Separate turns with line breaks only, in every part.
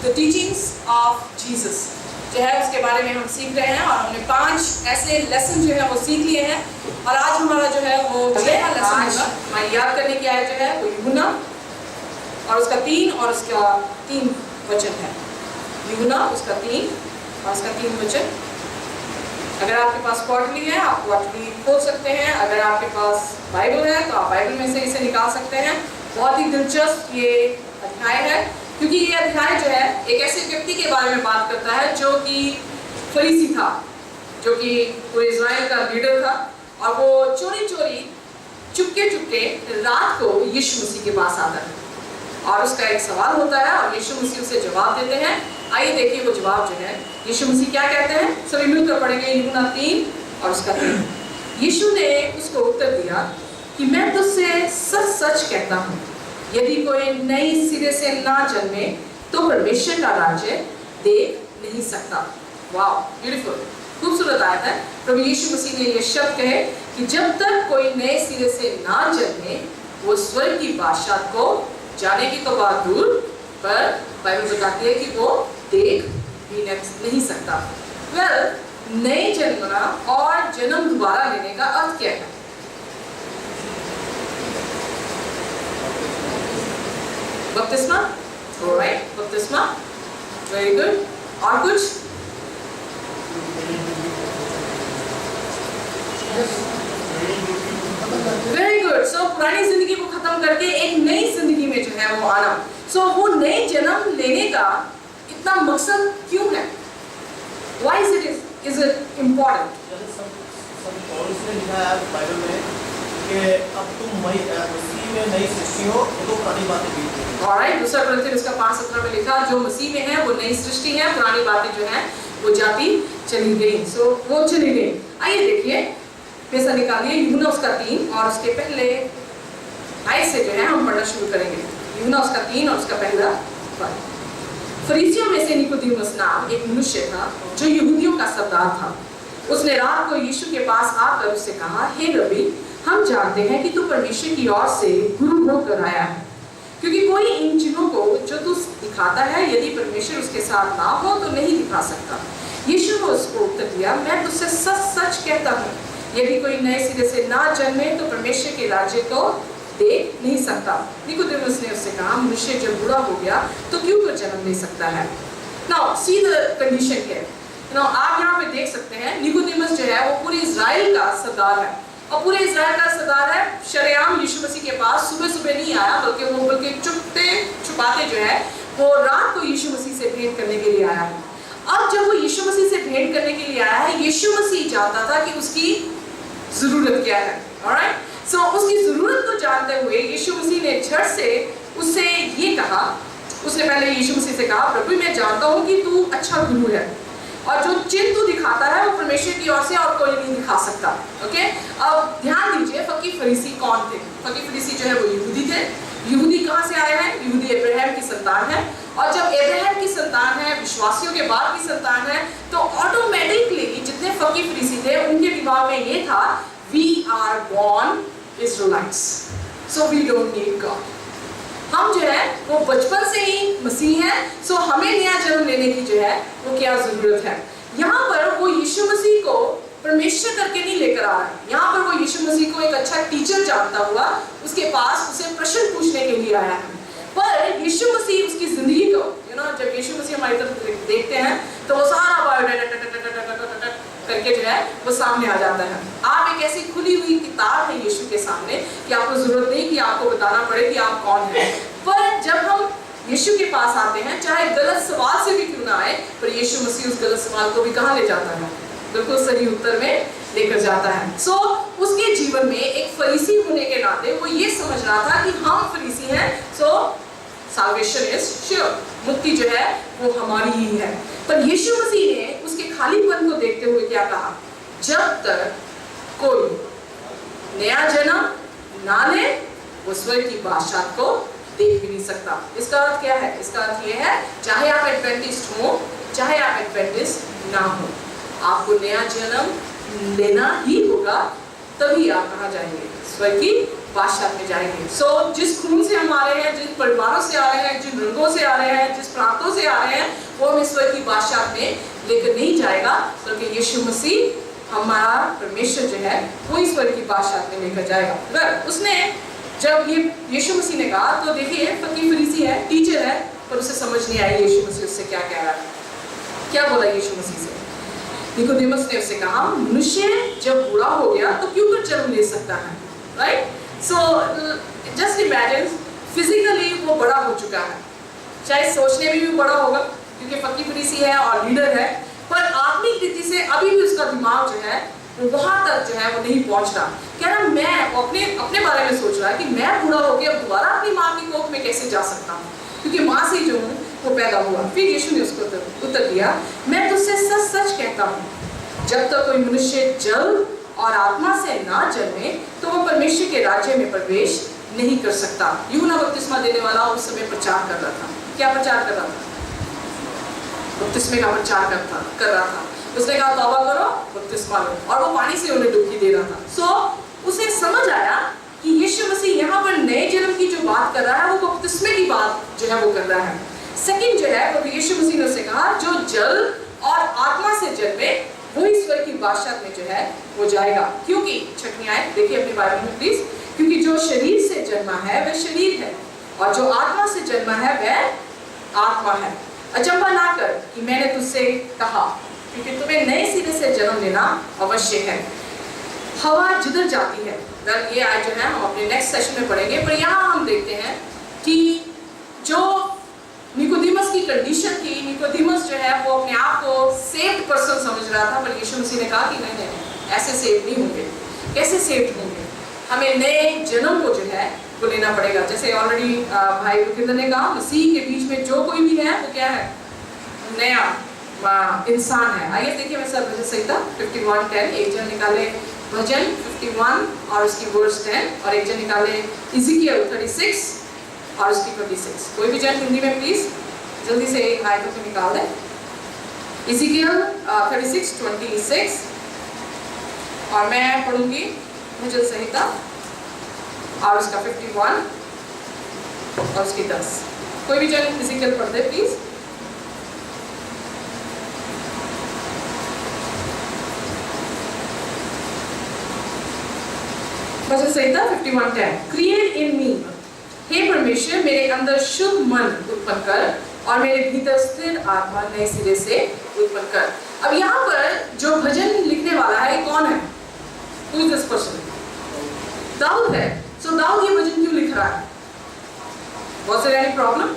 The teachings of Jesus जो है उसके बारे में हम सीख रहे हैं और हमने 5 ऐसे लेसन जो है वो सीख लिए हैं और आज हमारा जो है वो 6वां लेसन होगा। हमारी याद करने की आयत जो है वो यूहन्ना और उसका 3 और उसका 3 वचन है। यूहन्ना उसका 3 और उसका 3 वचन। अगर आपके पास क्वार्टरली है आप क्वार्टरली खोल सकते हैं, अगर आपके पास बाइबल है तो आप बाइबल में से इसे निकाल सकते हैं। बहुत ही दिलचस्प ये अध्याय है क्योंकि ये अध्याय जो है एक ऐसे व्यक्ति के बारे में बात करता है जो कि फरीसी था, जो कि पूरे इज़राइल का लीडर था और वो चोरी चोरी चुपके चुपके रात को यीशु मसीह के पास आता है और उसका एक सवाल होता है और यीशु मसीह उसे जवाब देते हैं। आइए देखिए वो जवाब जो है यीशु मसीह क्या कहते हैं। सभी मिलकर पढ़ेंगे यूहन्ना 3 और उसका 3। यीशु ने उसको उत्तर दिया कि मैं तुझसे सच सच कहता हूँ, यदि कोई नई सिरे से ना जन्मे तो परमेश्वर का राज्य देख नहीं सकता। वाह, ब्यूटीफुल, खूबसूरत आयत है। प्रभु यीशु मसीह ने ये शब्द कहे कि जब तक कोई नए सिरे से ना जन्मे वो स्वर्ग की बादशाह को जाने की तो बात दूर, पर बाइबल बताती है कि वो देख भी नहीं सकता। नए जन्मना और जन्म दोबारा लेने का अर्थ क्या है? बपतिस्मा, ऑलराइट, बपतिस्मा, वेरी गुड। और कुछ? Very good. सो पुरानी जिंदगी को खत्म करके एक नई जिंदगी में जो है वो आना। सो वो नए जन्म लेने का इतना मकसद क्यों है? Why is it important?
सब पौलुस ने लिखा है बाइबल में कि अब तुम मसीह में नई सृष्टि हो, तो पुरानी बातें बीत गई।
ऑलराइट, दूसरा कुरिन्थियों उसका 5:17 में लिखा जो मसीह में है वो नई सृष्टि है, पुरानी बातें जो है वो जाती चली गई। सो वो चली गई। आइए देखिए, पैसा निकालिए यूहन्ना उसका 3 और उसके पहले आयत से जो है हम पढ़ना शुरू करेंगे। यूहन्ना उसका 3 और उसका पहला पद। फरीसियों में से निकोदेमुस नाम एक मनुष्य था जो यहूदियों का सरदार था। उसने रात को यीशु के पास आकर उससे कहा, हे रबी, हम जानते हैं कि तू परमेश्वर की ओर से गुरु होकर आया है, क्योंकि कोई इन चिन्हों को जो तू दिखाता है यदि परमेश्वर उसके साथ ना हो तो नहीं दिखा सकता। यीशु ने उसको उत्तर दिया, मैं तुझसे सच सच कहता हूँ, यदि कोई नए सिरे से ना जन्मे तो परमेश्वर के राज्य को देख नहीं सकता। निकोदेमुस ने उससे कहा, मनुष्य जब बूढ़ा हो गया तो क्यों कर जन्म ले सकता है? Now see the condition here. Now आप यहाँ पे देख सकते हैं निकोदेमुस जो है वो पूरे इज़राइल का सरदार है और पूरे इज़राइल का सरदार है। शरेआम यीशु मसीह के पास सुबह सुबह नहीं आया, बल्कि चुपते छुपाते जो है वो रात को यीशु मसीह से भेंट करने के लिए आया है। अब जब वो यीशु मसीह से भेंट करने के लिए आया है, यीशु मसीह जानता था कि उसकी जरूरत क्या है। ऑलराइट, सो उसकी जरूरत को जानते हुए यीशु मसीह ने झट से उससे ये कहा। उसने पहले यीशु मसीह से कहा, प्रभु मैं जानता हूँ कि तू अच्छा गुरु है और जो चिन्ह तू दिखाता है वो परमेश्वर की ओर से और कोई नहीं दिखा सकता। ओके, अब ध्यान दीजिए फकीर फरीसी कौन थे? फकीर फरीसी जो है वो यहूदी थे। यहूदी कहाँ से आए हैं? यहूदी अब्राहम की संतान है और जब अब्राहम की संतान है, विश्वासियों के बाद की संतान है, तो ऑटोमेटिकली जितने फकीर फरीसी थे उनके दिमाग में ये था, we are born Israelites, so we don't need God. हम जो है वो बचपन से ही मसीह हैं, सो हमें नया जन्म लेने की जो है वो क्या जरूरत है? यहाँ पर वो यीशु मसीह को परमेश्वर करके नहीं लेकर आ रहा है। यहाँ पर वो यीशु मसीह को एक अच्छा टीचर जानता हुआ उसके पास उसे प्रश्न पूछने के लिए आया है। पर यीशु मसीह उसकी जिंदगी को जब यीशु मसीह हमारी तरफ देखते हैं तो वो सारा बायोडाटा करके जो है वो सामने आ जाता है। आप एक ऐसी खुली हुई किताब है यीशु के सामने कि आपको जरूरत नहीं कि आपको बताना पड़े कि आप कौन हैं। पर जब हम यीशु के पास आते हैं, चाहे गलत सवाल से भी क्यों ना आए, पर यीशु मसीह उस गलत सवाल को भी कहाँ ले जाता है? बिल्कुल सही उत्तर में लेकर जाता है। सो उसके जीवन में एक फरीसी होने के नाते वो ये समझ रहा था कि हम फरीसी हैं, सो साल्वेशन इज श्योर, मुक्ति जो है वो हमारी ही है। पर यीशु मसीह ने उसके खालीपन को देखते हुए क्या कहा? जब तक कोई नया जन्म ना ले वो स्वर्ग की बादशाह को देख भी नहीं सकता। इसका अर्थ क्या है? इसका अर्थ ये है, चाहे आप एडवेंटिस्ट हो चाहे आप एडवेंटिस्ट ना हो, आपको नया जन्म लेना ही होगा, तभी आप कहाँ जाएंगे? स्वर्ग की बादशाह में जाएंगे। सो जिस खून से हम आ रहे हैं, जिन परिवारों से आ रहे हैं, जिन रंगों से आ रहे हैं, जिस प्रांतों से आ रहे हैं, वो हम ईश्वर की बादशाह में लेकर नहीं जाएगा, बल्कि यीशु मसीह हमारा परमेश्वर जो है वो ईश्वर की बादशाह में लेकर जाएगा। उसने जब ये यीशु मसीह ने कहा, तो देखिए फकीर फरीसी है, टीचर है, पर उसे समझ नहीं आई यीशु मसीह उससे क्या कह रहा है। क्या बोला यीशु मसीह से? निकोदेमस ने उससे कहा, मनुष्य जब बूढ़ा हो गया तो क्यों कर जन्म ले सकता है? Right? So just imagine, physically वो बड़ा हो चुका है, चाहे सोचने में भी बड़ा होगा क्योंकि फकीर फरीसी है और लीडर है, पर आत्मिक रीति से अभी भी उसका दिमाग जो है वो वहां तक जो है वो नहीं पहुंच रहा। कह रहा मैं अपने बारे में सोच रहा है कि मैं बूढ़ा होकर अब दोबारा अपनी माँ की कोख में कैसे जा सकता हूँ, क्योंकि माँ से जो हूँ वो पैदा हुआ। फिर यीशु ने उसको उत्तर दिया, मैं तुझसे सच सच कहता हूँ, जब तक कोई मनुष्य जल और आत्मा से ना जन्मे तो वो परमेश्वर के राज्य में प्रवेश नहीं कर सकता। यूहन्ना बपतिस्मा देने वाला उस समय प्रचार कर रहा था। क्या प्रचार कर रहा था? बपतिस्मे का प्रचार कर रहा था। उसने कहा तौबा करो, बपतिस्मा लो, और वो पानी से उन्हें डुबकी दे रहा था। सो उसे समझ आया कि यीशु मसीह यहाँ पर नए जन्म की जो बात कर रहा है वो बपतिस्मे की बात जो है वो कर रहा है। सेकंड जो है वो यीशु मसीह ने उसे कहा, जो जल और आत्मा से जन्मे वो ईश्वर की बादशाह में जो है वो जाएगा। क्योंकि छठवीं आयत देखिए अपनी बाइबल में प्लीज, क्योंकि जो शरीर से जन्मा है वह शरीर है और जो आत्मा से जन्मा है वह आत्मा है। अचंभा ना कर कि मैंने तुझसे कहा, क्योंकि तुम्हें नए सिरे से जन्म लेना अवश्य है। हवा जिधर जाती है, ये आज जो है हम अपने नेक्स्ट सेशन में पढ़ेंगे, पर यहाँ हम देखते हैं कि जो निकोदेमस की कंडीशन थी, निकोदेमस जो है वो अपने आप को सेव्ड पर्सन समझ रहा था, पर यीशु मसीह ने कहा कि नहीं नहीं, ऐसे सेव नहीं होंगे। कैसे सेव्ड होंगे? हमें नए जन्म को जो है वो लेना पड़ेगा। जैसे ऑलरेडी भाई रुकिंदर ने कहा, मसीह के बीच में जो कोई भी है वो क्या है? नया इंसान है। आइए देखिए मैं सब भजन संहिता 51:10, एक जन निकाले भजन 51 और उसकी वर्स 10, और एक जन निकाले इज़िकियल 36 और उसकी 26। कोई भी जन हिंदी में प्लीज जल्दी से एक आयत को निकाल दे। इज़िकियल 36:26 और मैं पढ़ूंगी भजन संहिता और उसका 51 और उसकी 10। कोई भी जन इज़िकियल पढ़ दे please. Bhajan Samhita 51:10, create in मी, हे परमेश्वर मेरे अंदर शुद्ध मन उत्पन्न कर और मेरे भीतर स्थिर आत्मा नए सिरे से उत्पन्न कर। अब यहाँ पर जो भजन लिखने वाला है कौन है? Who is this person? Dawood है। So दाऊद ये भजन क्यों लिख रहा है? Was there any problem?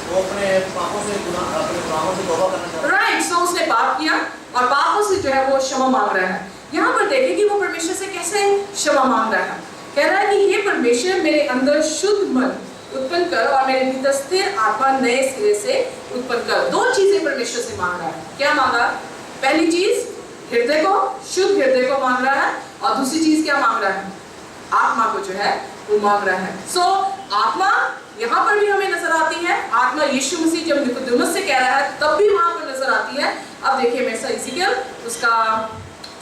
वो अपने पापों से तौबा करना चाहता है।
Right, so उसने पाप किया और पापों से जो है वो क्षमा मांग रहा है। यहाँ पर देखें कि वो परमेश्वर से कैसे क्षमा मांग रहा है। कह रहा है कि हे परमेश्वर मेरे अंदर शुद्ध मन उत्पन्न कर और मेरे भीतर स्थिर आत्मा नए सिरे से उत्पन्न कर। दो चीजें परमेश्वर से मांग रहा है। क्या मांगा? पहली चीज हृदय को, शुद्ध हृदय को मांग रहा है, और दूसरी चीज क्या मांग रहा है? आत्मा को जो है वो मांग रहा है। सो आत्मा यहाँ पर भी हमें नजर आती है। आत्मा यीशु मसीह जब निकोदेमस से कह रहा है तब भी वहां पर नजर आती है। अब देखिए मैं इज़िकियल उसका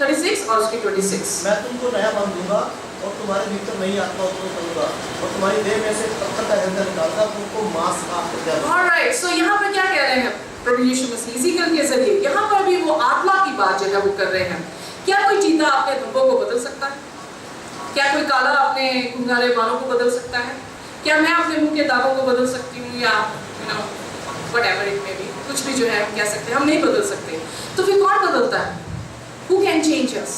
36 और उसकी 26।
मैं तुमको नया मन दूंगा और तुम्हारे भीतर नई आत्मा उत्पन्न करूंगा और तुम्हारी देह में से पत्थर का हृदय निकालूंगा, तुमको मांस साफ कर दूंगा।
ऑलराइट, सो यहाँ पर क्या कह रहे हैं प्रभु यीशु मसीह इज़िकियल के जरिए? यहाँ पर भी वो आत्मा की बात जो है वो कर रहे हैं। क्या कोई चीता अपने धब्बों को बदल सकता है? क्या कोई काला अपने घुंघराले बालों को बदल सकता है? क्या मैं अपने मुंह के दागों को बदल सकती हूँ? या व्हाटएवर इट मे बी, कुछ भी जो है हम कह सकते हैं, हम नहीं बदल सकते। तो फिर कौन बदलता है? Who can change us?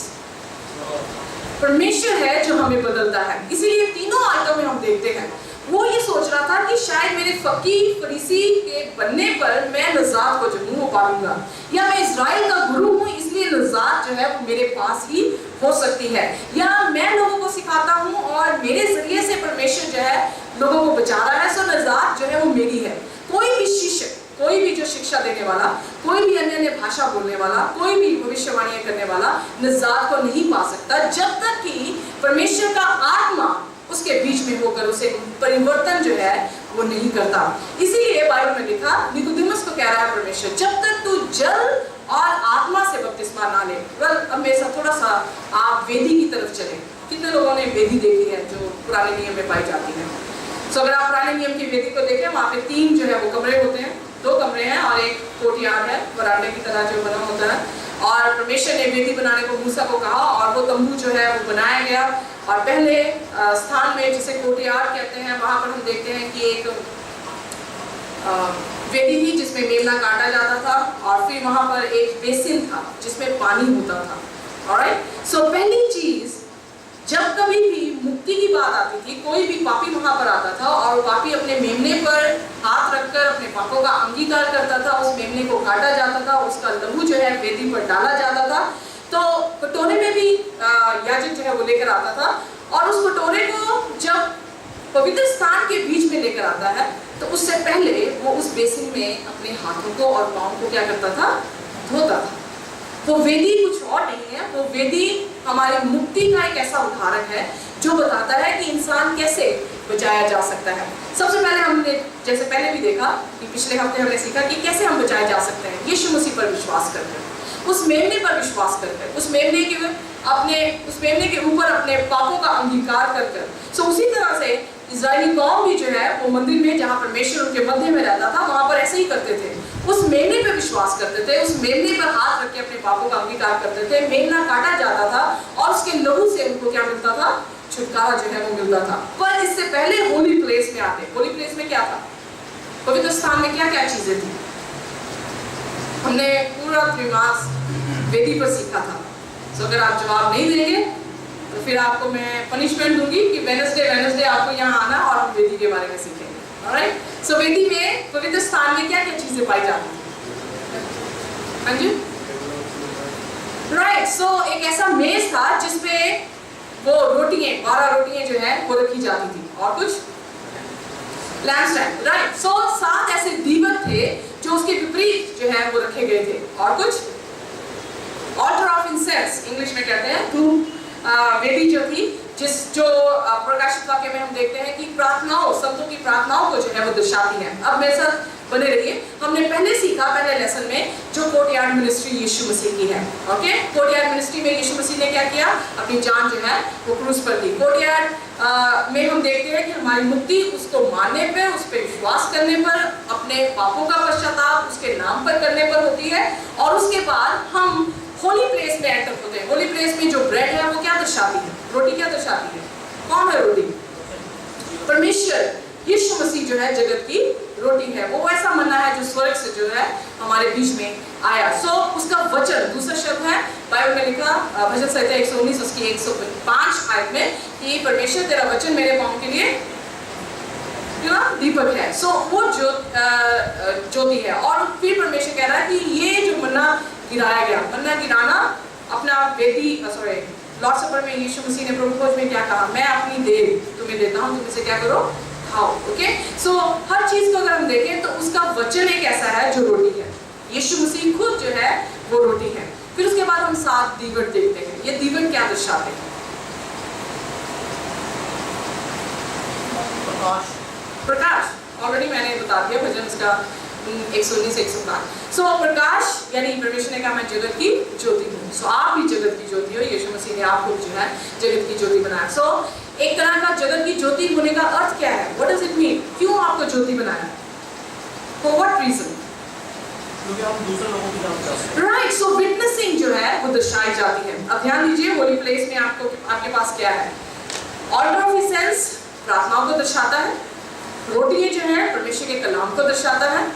परमेश्वर है जो हमें बदलता है। इसीलिए तीनों आयतों में हम देखते हैं वो ये सोच रहा था कि शायद मेरे फकीर फरीसी के बनने पर मैं नजात को जो हूँ वो पालूंगा, या मैं इजराइल का गुरु हूँ इसलिए नजात जो है वो मेरे पास ही हो सकती है, या मैं लोगों को सिखाता हूँ और मेरे जरिए से परमेश्वर जो है लोगों को बचा रहा है, सो नजात जो है वो मेरी है। कोई भी शिष्य, कोई भी जो शिक्षा देने वाला, कोई भी अन्य भाषा बोलने वाला, कोई भी भविष्यवाणी करने वाला निजात को नहीं पा सकता जब तक कि परमेश्वर का आत्मा उसके बीच में होकर उसे परिवर्तन जो है वो नहीं करता। इसीलिए बाइबल में लिखा, निकोदेमस को कह रहा है परमेश्वर, जब तक तू जल और आत्मा से बपतिस्मा ना ले। अब मेरे साथ थोड़ा सा आप वेदी की तरफ चले। कितने लोगों ने वेदी देखी है जो पुराने नियम में पाई जाती है? सो अगर आप पुराने नियम की वेदी को देखें, वहाँ पे 3 जो है वो कमरे होते हैं, 2 कमरे हैं और एक कोर्टयार्ड है, वरांडे की तरह जो बना होता है। और परमेश्वर ने वेदी बनाने को मूसा को कहा और वो तंबू जो है वो बनाया गया। और पहले स्थान में जिसे कोर्टयार्ड कहते हैं, वहाँ पर हम देखते हैं कि एक वेदी थी जिसमें मेमना काटा जाता था और फिर वहाँ पर एक बेसिन था जिसमें पानी होता था। ऑलराइट, सो पहली चीज, जब कभी भी मुक्ति की बात आती थी, कोई भी पापी वहां पर आता था और पापी अपने मेमने पर हाथ रखकर अपने पापों का अंगीकार करता था, उस मेमने को काटा जाता था, उसका लहू जो है वेदी पर डाला जाता था। तो कटोरे में भी याजक जो है वो लेकर आता था और उस कटोरे को जब पवित्र स्थान के बीच में लेकर आता है तो उससे पहले वो उस बेसिन में अपने हाथों को और पाँव को क्या करता था? धोता था। वो वेदी कुछ और नहीं है, वो वेदी हमारी मुक्ति का एक ऐसा उदाहरण है जो बताता है कि इंसान कैसे बचाया जा सकता है। सबसे पहले हमने जैसे पहले भी देखा कि पिछले हफ्ते हमने सीखा कि कैसे हम बचाए जा सकते हैं, यीशु मसीह पर विश्वास करकर, उस मेमने पर विश्वास करकर, उस मेमने के ऊपर अपने पापों का अंगीकार करकर। सो उसी तरह से इजरायली कौम भी जो है वो मंदिर में जहाँ परमेश्वर उनके मध्य में रहता था वहां पर ऐसे ही करते थे, उस मेमने पे विश्वास करते थे, उस मेमने पर हाथ रख के अपने पापों का अंगीकार करते थे। मेमना काटा जाता था और उसके लहू से उनको क्या मिलता था? छुटकारा जो है वो मिलता था। पर इससे पहले होली प्लेस में आते, होली प्लेस में क्या था? पवित्र स्थान में क्या क्या चीजें थी? हमने पूरा त्रिमास वेदी पर सीखा था। तो अगर आप जवाब नहीं देंगे तो फिर आपको मैं पनिशमेंट दूंगी कि वेडनेसडे आपको यहाँ आना और हम वेदी के बारे में सीखेंगे। ऑलराइट, सो वेदी में, पवित्र स्थान में क्या क्या चीजें पाई जाती हैं? हाँ जी, राइट। सो एक ऐसा मेज था जिसपे वो रोटियां, 12 रोटियां जो है वो रखी जाती थी और कुछ लैम्पस्टैंड, राइट। सो 7 ऐसे दीपक थे जो उसके विपरीत जो है वो रखे गए थे और कुछ ऑल्टर ऑफ इंसेंस इंग्लिश में कहते हैं, धूप वेदी जो थी, जो प्रकाशित वाक्य में हम देखते हैं कि प्रार्थनाओं, शब्दों की प्रार्थनाओं को जो है वो दर्शाती है। अब मेरे साथ बने रहिए। हमने पहले सीखा, पहले लेसन में, जो कोर्टयार्ड मिनिस्ट्री यीशु मसीह की है। ओके, कोर्टयार्ड मिनिस्ट्री में यीशु मसीह ने क्या किया? अपनी जान जो है वो क्रूस पर दी। कोर्टयार्ड में हम देखते हैं कि हमारी मुक्ति उसको मानने पर, उस पर विश्वास करने पर, अपने पापों का पश्चाताप उसके नाम पर करने पर होती है और उसके बाद हम होली प्लेस में एंटर होते हैं। होली प्लेस में जो ब्रेड है वो क्या दर्शाती है? रोटी क्या दर्शाती है? कौन है रोटी? परमेश्वर, यीशु मसीह जो है जगत की रोटी है। वो ऐसा मन्ना है जो स्वर्ग से जो है हमारे बीच में आया। सो उसका वचन, दूसरा शब्द है बाइबल में लिखा भजन संहिता 119 उसकी 105 आयत में कि परमेश्वर तेरा वचन मेरे पाँव के लिए दीपक है। सो वो ज्योति है। और फिर परमेश्वर कह रहा है कि ये जो मन्ना गिराया गया, मन्ना गिराना अपना वेदी, लॉर्ड सपर में यीशु मसीह ने प्रभु भोज में क्या कहा? मैं अपनी देह तुम्हें देता हूँ, तुम इसे क्या करो? खाओ। ओके, सो हर चीज को अगर हम देखें तो उसका वचन एक ऐसा है जो रोटी है। यीशु मसीह खुद जो है वो रोटी है। फिर उसके बाद हम 7 दीवट देखते हैं। ये दीवट क्या दर्शाते हैं? प्रकाश। ऑलरेडी मैंने बता दिया, भजन उसका 119 105। सो प्रकाश यानी परमेश्वर ने कहा मैं जगत की ज्योति हूँ। सो आप भी जगत की ज्योति हो। यीशु मसीह ने आपको जो है जगत की ज्योति बनाया। सो एक तरह का जगत की ज्योति होने का अर्थ क्या है? What does it mean? क्यों आपको ज्योति बनाया? For what reason?
क्योंकि हम दूसरे लोगों की जान चाहते हैं।
राइट, सो विटनेसिंग जो है वो दर्शाई जाती है। अब ध्यान दीजिए, होली प्लेस में आपके पास क्या है? ऑल्टर ऑफ इंसेंस प्रार्थनाओं को दर्शाता है, रोटियां जो है परमेश्वर के कलाम को दर्शाता है,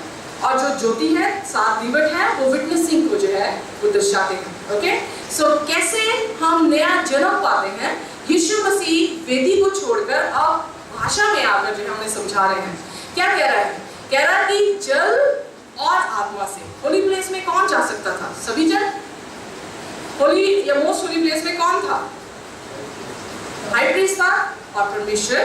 और जो ज्योति है, 7 दीवट है, वो विटनेसिंग को जो है वो दर्शाते हैं। ओके, सो कैसे हम नया जन्म पाते हैं? यीशु मसीह वेदी को छोड़कर अब भाषा में आकर जो हमें समझा रहे हैं। क्या कह रहा है? कह रहा है कि जल और आत्मा से। होली प्लेस में कौन जा सकता था? सभी जन। होली या मोस्ट होली प्लेस में कौन था? हाई प्रीस्ट था और परमेश्वर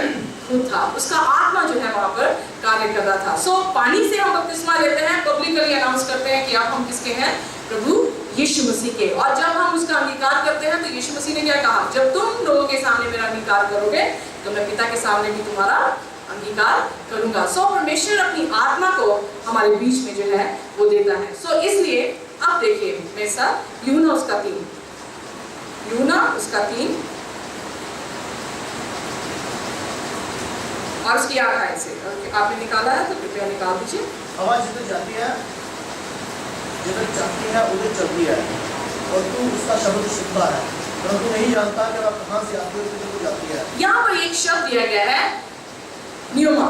खुद था। उसका आत्मा जो है वहां पर कार्य कर रहा था। सो पानी से हम बपतिस्मा लेते हैं, पब्लिकली अनाउंस करते हैं कि अब हम किसके हैं? प्रभु यीशु मसीह के। और जब हम उसका अंगीकार करते हैं तो यीशु मसीह ने क्या कहा? जब तुम लोगों के सामने मेरा अंगीकार करोगे तो मैं पिता के सामने भी तुम्हारा अंगीकार करूंगा। सो परमेश्वर अपनी आत्मा को हमारे बीच में जो है वो देता है। सो इसलिए अब देखिए मेरे साथ यूहन्ना उसका 3, और उसकी 8 आयत से आपने निकाला है तो कृपया निकाल दीजिए।
हवा जिधर जाती है, जिधर चलती है उधर चलती है, और तू उसका शब्द सुनता है, परंतु नहीं जानता कि वह कहाँ से आती है और किधर को जाती है।
यहाँ पर एक शब्द दिया गया है न्यूमा,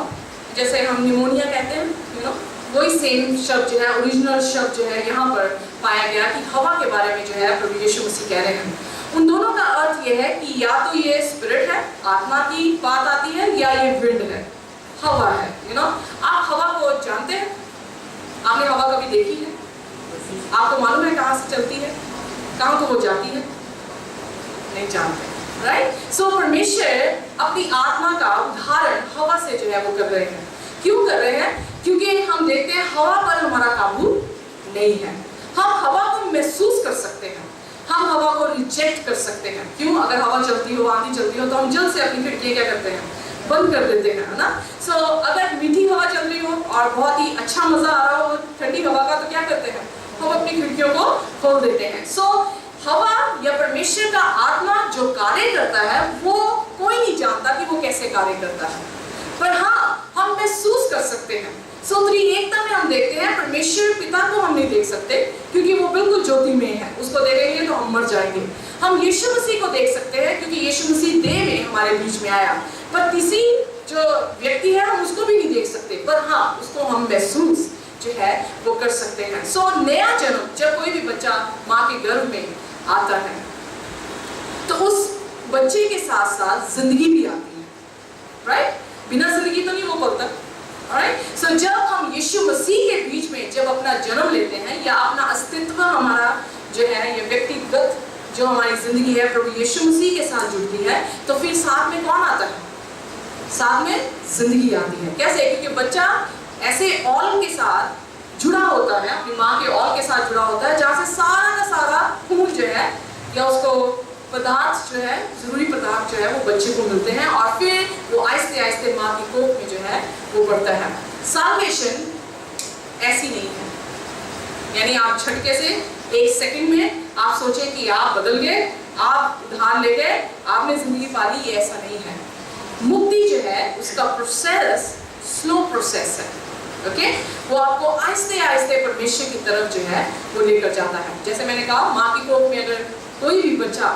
जैसे हम निमोनिया कहते हैं, यू नो, वही सेम शब्द जो है, ओरिजिनल शब्द जो है यहाँ पर पाया गया कि हवा के बारे में जो है प्रभु यीशु मसीह कह रहे हैं। उन दोनों का अर्थ ये है कि या तो ये स्पिरिट है, आत्मा की बात आती है, या ये विंड है, हवा है, यू नो। आप हवा को जानते हैं? आपने हवा कभी देखी है? आपको मालूम है कहाँ से चलती है, कहाँ को वो जाती है? नहीं जानते, राइट? सो परमेश्वर अपनी आत्मा का उदाहरण हवा से जो है वो कर रहे हैं। क्यों कर रहे हैं? क्योंकि हम देखते हैं हवा पर हमारा काबू नहीं है। हम हवा को महसूस कर सकते हैं, हम हवा को रिजेक्ट कर सकते हैं। क्यों? अगर हवा चलती हो, आंधी चलती हो, तो हम जल्द से अपनी खिड़कियां क्या करते हैं? बंद कर देते हैं, है ना? सो अगर मीठी हवा चल रही हो और बहुत ही अच्छा मजा आ रहा हो ठंडी हवा का, तो क्या करते हैं? हम अपनी खिड़कियों को खोल देते हैं। सो हवा या परमेश्वर का आत्मा जो कार्य करता है, वो कोई नहीं जानता कि वो कैसे कार्य करता है, पर हाँ हम महसूस कर सकते हैं। सो त्रिएकता में हम देखते हैं परमेश्वर पिता को हम नहीं देख सकते क्योंकि वो बिल्कुल ज्योतिमय है, उसको देखेंगे तो हम मर जाएंगे। हम यीशु मसीह को देख सकते हैं क्योंकि यीशु मसीह देह में हमारे बीच में आया, पर किसी जो व्यक्ति है हम उसको भी नहीं देख सकते, पर हाँ उसको हम महसूस जो है वो कर सकते हैं। सो नया जन्म, जब कोई भी बच्चा माँ के गर्भ में आता है तो उस बच्चे के साथ साथ जिंदगी भी आती है, राइट? बिना जिंदगी तो नहीं वो पलता, राइट? सो जब हम यीशु मसीह के बीच में जब अपना जन्म लेते हैं या अपना अस्तित्व हमारा जो है ये व्यक्तिगत जो हमारी जिंदगी है प्रभु यीशु मसीह के साथ जुड़ती है, तो फिर साथ में कौन आता है? साथ में जिंदगी आती है। कैसे? क्योंकि बच्चा ऐसे औल के साथ जुड़ा होता है, अपनी माँ के औल के साथ जुड़ा होता है, जहाँ से सारा का सारा खून जो है या उसको पदार्थ जो है, जरूरी पदार्थ जो है वो बच्चे को मिलते हैं और फिर वो आहिस्ते आहिस्ते माँ की कोख में जो है वो बढ़ता है। साल्वेशन ऐसी नहीं है, यानी आप झटके से एक सेकंड में आप सोचें कि आप बदल गए, आप उधार ले गए, आपने जिंदगी पा ली, ये ऐसा नहीं है। मुक्ति जो है उसका प्रोसेस स्लो प्रोसेस है, ओके? वो आपको आहिस्ते आहिस्ते परमेश्वर की तरफ जो है वो लेकर जाता है। जैसे मैंने कहा, माँ की कोख में अगर कोई भी बच्चा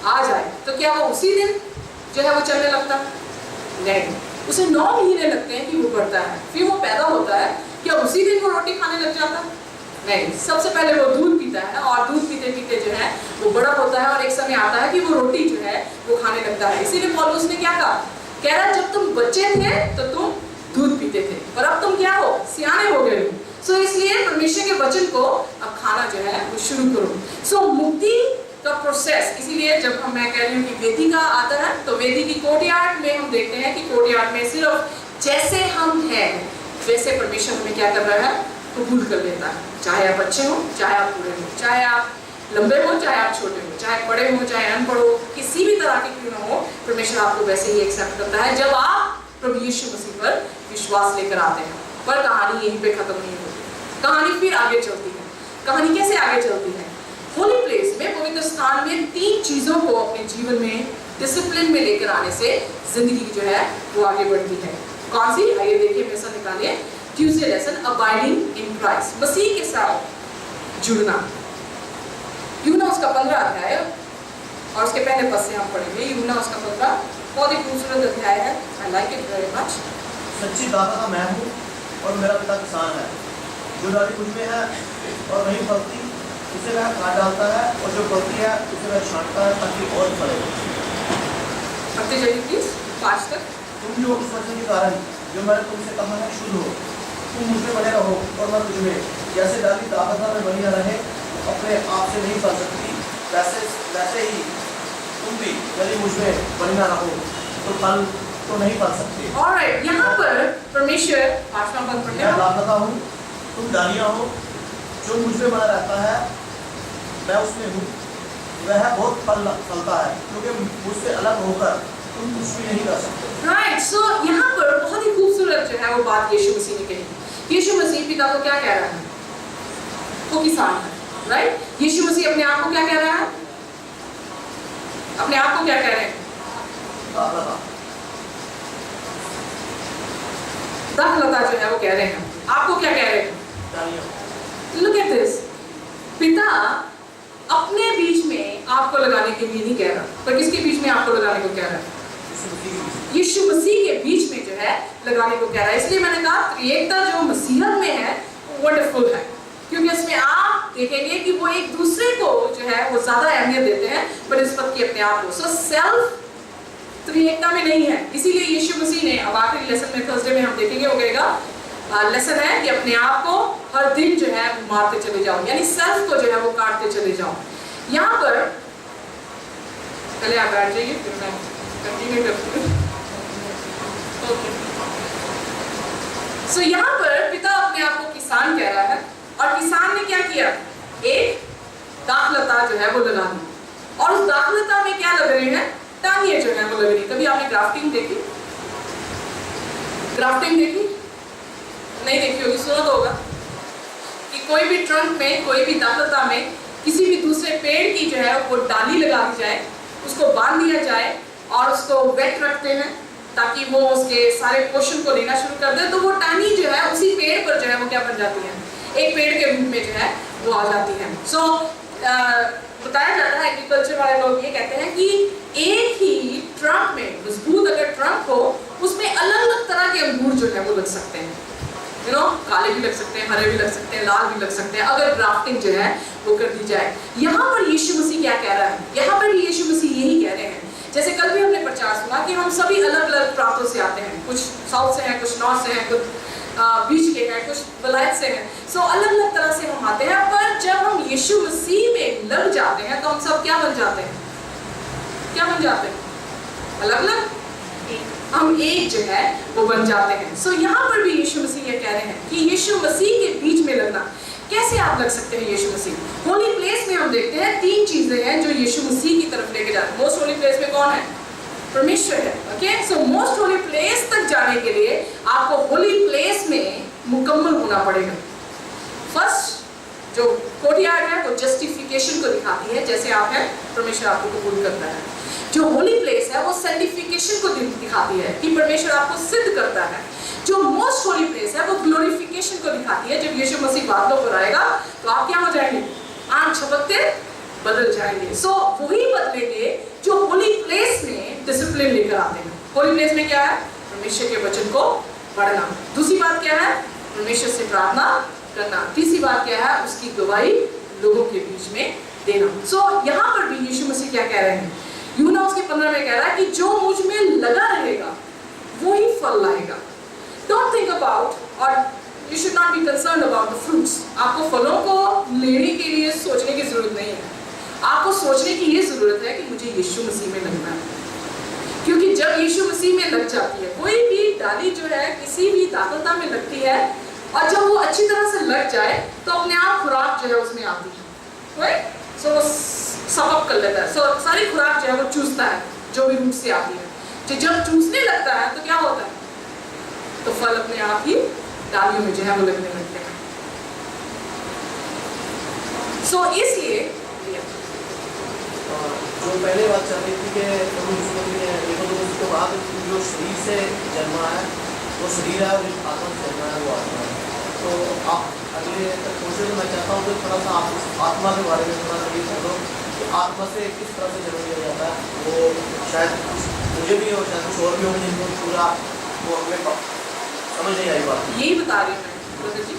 आ जाए तो क्या वो उसी दिन जो है वो चलने लगता? नहीं, उसे 9 महीने लगते हैं कि वो बढ़ता है, फिर वो पैदा होता है, क्या उसी दिन वो रोटी खाने लग जाता? नहीं, सबसे पहले वो दूध पीता है और दूध पीते पीते जो है वो बड़ा होता है और एक समय आता है कि वो रोटी जो है वो खाने लगता है। इसीलिए पौलुस ने क्या कहा? कह रहा जब तुम बच्चे थे तो तुम दूध पीते थे, पर अब तुम क्या हो? सियाने हो गए हो। सो इसलिए परमेश्वर के वचन को अब खाना जो है वो शुरू करो। सो मुक्ति का प्रोसेस, इसीलिए जब मैं कह रही हूँ कि वेदी का आता है तो वेदी की कोर्टयार्ड में हम देखते हैं कि कोर्टयार्ड में सिर्फ जैसे हम हैं वैसे परमेश्वर हमें क्या कर रहा है? कबूल कर लेता है। चाहे आप अच्छे हो, चाहे आप बुरे हो, चाहे आप लंबे हो, चाहे आप छोटे हो, चाहे पढ़े हो, चाहे अनपढ़ हो, किसी भी तरह के क्यों ना हो, परमेश्वर आपको वैसे ही एक्सेप्ट करता है जब आप प्रभु यीशु मसीह पर विश्वास लेकर आते हैं। पर कहानी यहीं पे खत्म नहीं होती, कहानी फिर आगे चलती है। कहानी कैसे आगे चलती है? होली प्लेस में, पवित्र स्थान में 3 चीजों को अपने जीवन में डिसिप्लिन में लेकर आने से जिंदगी जो है वो आगे बढ़ती है। कौन सी? आइए देखिए, मेरे साथ निकालिए Tuesday lesson, abiding in Christ, Masih के साथ जुड़ना। यूहन्ना उसका 15 अध्याय और उसके पहले पद से हम पढ़ेंगे। यूहन्ना उसका 15 बहुत ही खूबसूरत अध्याय है, I like it very much.
सच्ची दाता मैं हूँ और मेरा पिता किसान है, जो डाली मुझ में है और नहीं फलती उसे वह काट डालता है, और जो फलती है उसे वह छांटता है ताकि और फले।
पढ़ते जाइए प्लीज 5 तक।
तुम जो उस वचन के कारण जो मैंने तुमसे कहा है शुद्ध हो, तुम मुझ में बने रहो और मैं तुझ में। जैसे डाली दाखलता में बनी रहे, अपने आप से नहीं फल सकती, वैसे ही तुम भी यदि मुझ में बनी रहो तो फल तो नहीं फल सकते।
ऑलराइट, यहाँ पर परमेश्वर 5वां पद पढ़ते हैं।
मैं दाखलता हूँ, तुम डालियाँ हो, जो मुझ में बना रहता है मैं उसमें हूँ, वह बहुत फल फलता है, क्योंकि मुझसे अलग होकर तुम कुछ भी नहीं कर सकते।
राइट, सो यहाँ पर बहुत ही खूबसूरत जो है वो बात यीशु मसीह ने कही। यीशु मसीह पिता को क्या कह रहा है? वो किसान है, राइट? यीशु मसीह अपने आप को क्या कह रहा है? अपने आप को क्या कह रहे हैं? दाखलता जो है वो कह रहे हैं, आपको क्या कह रहे हैं? Look at this. पिता अपने बीच में आपको लगाने के लिए नहीं कह रहा, पर किसके बीच में आपको लगाने को कह रहा है? यीशु मसीह के बीच में जो है लगाने को कह रहा है। इसलिए मैंने कहा त्रिएकता जो मसीहत में है वंडरफुल है, क्योंकि इसमें आप देखेंगे कि वो एक दूसरे को जो है वो ज्यादा अहमियत देते हैं बनिस्बत की अपने आप को। सो सेल्फ त्रिएकता में नहीं है। इसीलिए यीशु मसीह ने, अब आखिरी लेसन में थर्सडे में हम देखेंगे, वो कहेगा लेसन है कि अपने आप को हर दिन जो है मारते चले जाओ, यानी सेल्फ को जो है वो काटते चले जाओ। यहाँ पर पहले आप बैठ जाइए, फिर मैं कंटिन्यू करती हूँ। ओके, सो यहाँ पर पिता अपने आप को किसान कह रहा है, और किसान ने क्या किया? एक दाखलता जो है वो लगा दी, और उस दाखलता में क्या लग रहे हैं? टांगियां जो है वो लग रही। कभी आपने ग्राफ्टिंग देखी? ग्राफ्टिंग देखी? नहीं देखी होगी, सुना तो होगा कि कोई भी ट्रंक में, कोई भी दाखलता में किसी भी दूसरे पेड़ की जो है वो डाली लगा दी जाए, उसको बांध दिया जाए और उसको वेट रखते हैं ताकि वो उसके सारे पोषण को लेना शुरू कर दे, तो वो टहनी जो है उसी पेड़ पर जो है वो क्या बन जाती है? एक पेड़ के रूप में जो है वो आ जाती है। सो बताया जाता है, एग्रीकल्चर वाले लोग ये कहते हैं कि एक ही ट्रंक में, मजबूत अगर ट्रंक हो, उसमें अलग अलग तरह के अंगूर जो है वो लग सकते हैं। यू नो, काले भी लग सकते हैं, हरे भी लग सकते हैं, लाल भी लग सकते हैं, अगर ग्राफ्टिंग जो है वो कर दी जाए। यहाँ पर यीशु मसीह क्या कह रहा है? यहाँ पर भी यीशु मसीह यही कह रहे हैं। जैसे कल भी हमने प्रचार सुना कि हम सभी अलग अलग प्रांतों से आते हैं, कुछ साउथ से हैं, कुछ नॉर्थ से हैं, कुछ बीच के हैं, कुछ वलायत से हैं। सो अलग अलग तरह से हम आते हैं, पर जब हम यीशु मसीह में लग जाते हैं तो हम सब क्या बन जाते हैं? क्या बन जाते हैं? अलग अलग, हम एक जो है वो बन जाते हैं। सो यहाँ पर भी यीशु मसीह ये कह रहे हैं कि यीशु मसीह के बीच में लगना। कैसे आप लग सकते हैं यीशु मसीह? होली प्लेस में हम देखते हैं तीन चीजें हैं जो यीशु मसीह की तरफ लेके जाते हैं। मोस्ट होली प्लेस में कौन है? परमेश्वर है। Okay, so most holy place तक जाने के लिए आपको होली प्लेस में मुकम्मल होना पड़ेगा। फर्स्ट जो कोर्टयार्ड है वो जस्टिफिकेशन को दिखाती है, जैसे आप हैं परमेश्वर आपको कबूल करता है। जो होली प्लेस है वो सैंक्टिफिकेशन को दिखाती है कि परमेश्वर आपको सिद्ध करता है। जो मोस्ट होली प्लेस है वो ग्लोरिफिकेशन को दिखाती है। जब यीशु मसीह बादलों पर आएगा तो आप क्या हो जाएंगे? आंख झपकते बदल जाएंगे। सो वही बदलेंगे जो होली प्लेस में डिसिप्लिन लेकर आते हैं। होली प्लेस में क्या है? परमेश्वर के वचन को पढ़ना। दूसरी बात क्या है? परमेश्वर से प्रार्थना करना। तीसरी बात क्या है? उसकी गवाही लोगों के बीच में देना। सो यहाँ पर भी यीशु मसीह क्या कह रहे हैं? यूहन्ना उसके 15 में कह रहा है कि जो मुझ में लगा रहेगा वो ही फल लाएगा। डोंट थिंक अबाउट, और you should not be concern about the fruits. आपको फलों को लेने के लिए सोचने की जरूरत नहीं है। आपको सोचने की ये जरूरत है कि मुझे यीशु मसीह में लगना है, क्योंकि जब यीशु मसीह में लग जाती है, कोई भी डाली जो है किसी भी दाखलता में लगती है, और जब वो अच्छी तरह से लग जाए तो अपने आप खुराक जो है उसमें आती है, राइट? सो वो सबक कर लेता है। सो सारी खुराक जो है वो चूसता है जो भी रूट से आती है। जब चूसने लगता है तो क्या होता है? तो फल अपने आप ही डालियों में जो है वो लगने लगते हैं। सो इसलिए
जो पहले बात चल रही थी कि उसके बाद जो शरीर से जन्मा है वो शरीर है, और जो आत्मा से जन्मा है वो आत्मा है। तो आप अगले क्वेश्चन मैं चाहता हूँ कि थोड़ा सा आप आत्मा के बारे में थोड़ा सा ये बोलो कि आत्मा से किस तरह से जन्म लिया जाता है। वो शायद मुझे भी और शायद कुछ और भी होंगे जिनको पूरा वो हमें समझ नहीं आई बात।
यही बता रही हूँ मैं ब्रदर जी,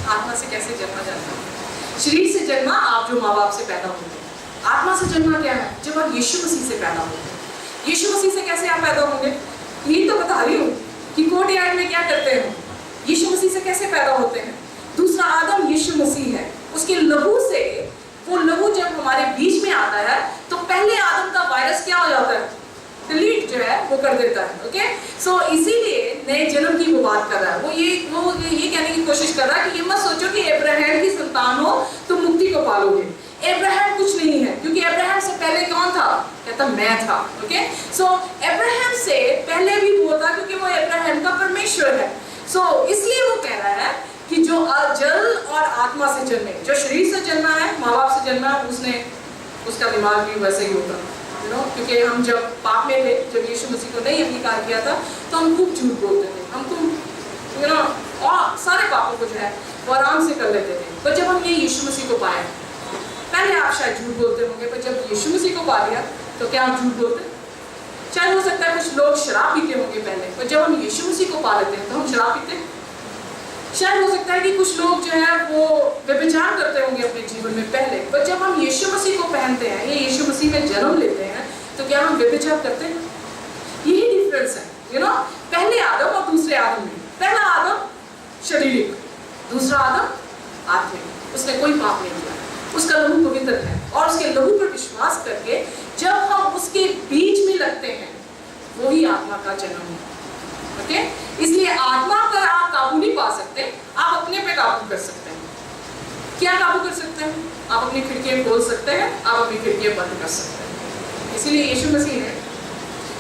आत्मा से कैसे जन्मा जाता है। शरीर से जन्मा आप जो माँ बाप से पैदा होते हैं। आत्मा से जन्मा क्या है? जब आप यीशु मसीह से पैदा होते हैं। यीशु मसीह से कैसे आप पैदा होंगे? यही तो बता रही हूँ कि कोर्टयार्ड में क्या करते हैं, यीशु मसीह से कैसे पैदा होते हैं। दूसरा आदम यीशु मसीह है, उसके लहू से, वो लहू जब हमारे बीच में आता है तो पहले आदम का वायरस क्या हो जाता है? डिलीट जो है वो कर देता है। ओके, सो इसीलिए नए जन्म की वो बात कर रहा है। वो ये कहने की कोशिश कर रहा है कि ये मत सोचो कि अब्राहम की संतान हो तो मुक्ति को पालोगे। अब्राहम कुछ नहीं है, क्योंकि अब्राहम से पहले कौन था? कहता मैं था। ओके, सो अब्राहम से पहले भी वो था, क्योंकि वो अब्राहम का परमेश्वर है। सो इसलिए वो कह रहा है कि जो जल और आत्मा से जन्मे, जो शरीर से जन्मा है, माँ बाप से जन्मा है, उसका दिमाग भी वैसे ही होता, यू नो, क्योंकि हम जब पाप में थे, जब यीशु मसीह को नहीं अंगीकार किया था, तो हम खूब झूठ बोलते थे, हम खूब यू नो, और सारे पापों को जो है वो आराम से कर लेते थे। पर जब हमने यीशु मसीह को पाया, पहले आप शायद झूठ बोलते होंगे, पर जब यीशु मसीह को पा लिया तो क्या आप झूठ बोलते? शायद हो सकता है कुछ लोग शराब पीते होंगे पहले, पर जब हम यीशु मसीह को पा लेते हैं तो हम शराब पीते हैं। शायद हो सकता है कि कुछ लोग जो है वो व्यभिचार करते होंगे अपने जीवन में पहले, पर जब हम यीशु मसीह को पहनते हैं या यीशु मसीह में जन्म लेते हैं तो क्या हम व्यभिचार करते हैं? यही डिफरेंस है, यू नो, पहले आदम और दूसरे आदम में। पहला आदम शारीरिक, दूसरा आदम आत्मिक। उसने कोई पाप नहीं किया, उसका लहू पवित्र है, और उसके लहू पर विश्वास करके जब हम उसके बीच में लगते हैं वही आत्मा का जन्म है। ओके, इसलिए आत्मा पर आप काबू नहीं पा सकते, आप अपने पे काबू कर सकते हैं। क्या काबू कर सकते हैं? आप अपनी खिड़कियां खोल सकते हैं, आप अपनी खिड़कियां बंद कर सकते हैं। इसीलिए यीशु मसीह ने